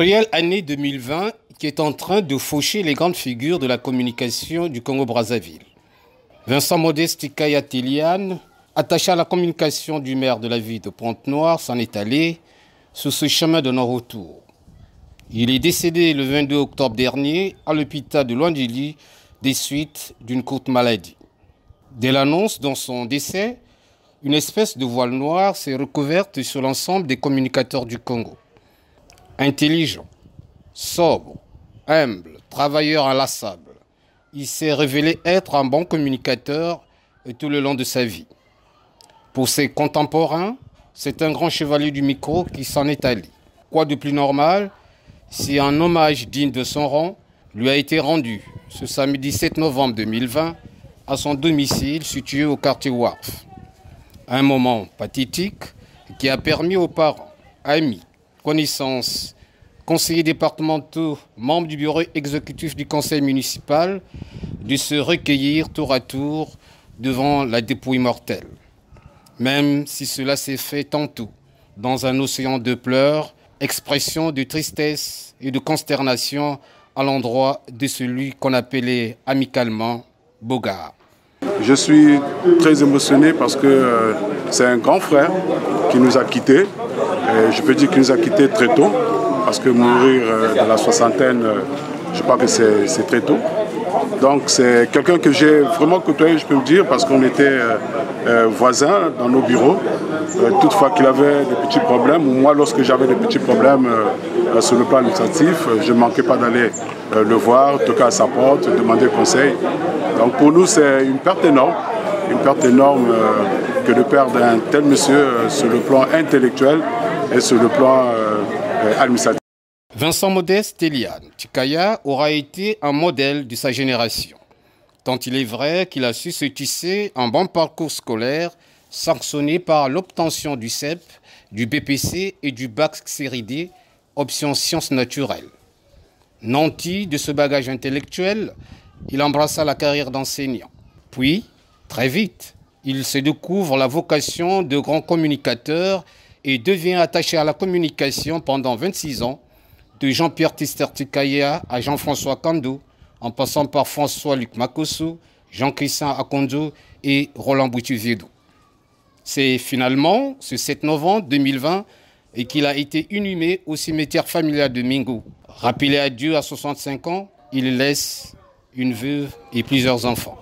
Cruelle année 2020 qui est en train de faucher les grandes figures de la communication du Congo-Brazzaville. Vincent Modeste Tikaya Tiliane, attaché à la communication du maire de la ville de Pointe-Noire, s'en est allé sur ce chemin de non-retour. Il est décédé le 22 octobre dernier à l'hôpital de Luandili des suites d'une courte maladie. Dès l'annonce de son décès, une espèce de voile noir s'est recouverte sur l'ensemble des communicateurs du Congo. Intelligent, sobre, humble, travailleur inlassable, il s'est révélé être un bon communicateur tout le long de sa vie. Pour ses contemporains, c'est un grand chevalier du micro qui s'en est allé. Quoi de plus normal si un hommage digne de son rang lui a été rendu ce samedi 7 novembre 2020 à son domicile situé au quartier Wharf. Un moment pathétique qui a permis aux parents, amis, connaissances, conseillers départementaux, membres du bureau exécutif du conseil municipal de se recueillir tour à tour devant la dépouille mortelle. Même si cela s'est fait tantôt dans un océan de pleurs, expression de tristesse et de consternation à l'endroit de celui qu'on appelait amicalement Bogard. Je suis très émotionné parce que c'est un grand frère qui nous a quittés. Et je peux dire qu'il nous a quittés très tôt, parce que mourir dans la soixantaine, je crois que c'est très tôt. Donc c'est quelqu'un que j'ai vraiment côtoyé, je peux le dire, parce qu'on était voisins dans nos bureaux. Toutefois qu'il avait des petits problèmes, ou moi lorsque j'avais des petits problèmes sur le plan administratif, je ne manquais pas d'aller le voir, toquer à sa porte, demander conseil. Donc pour nous c'est une perte énorme que de perdre un tel monsieur sur le plan intellectuel et sur le plan administratif. Vincent Modeste Tiliane Tikaya aura été un modèle de sa génération, tant il est vrai qu'il a su se tisser un bon parcours scolaire sanctionné par l'obtention du CEP, du BPC et du bac série D, option sciences naturelles. Nanti de ce bagage intellectuel, il embrassa la carrière d'enseignant. Puis, très vite, il se découvre la vocation de grand communicateur et devient attaché à la communication pendant 26 ans, de Jean-Pierre Tister Tikaya à Jean-François Kando, en passant par François-Luc Makosso, Jean-Christian Akondo et Roland Boutu-Viedo. C'est finalement ce 7 novembre 2020 et qu'il a été inhumé au cimetière familial de Mingo. Rappelé à Dieu à 65 ans, il laisse une veuve et plusieurs enfants.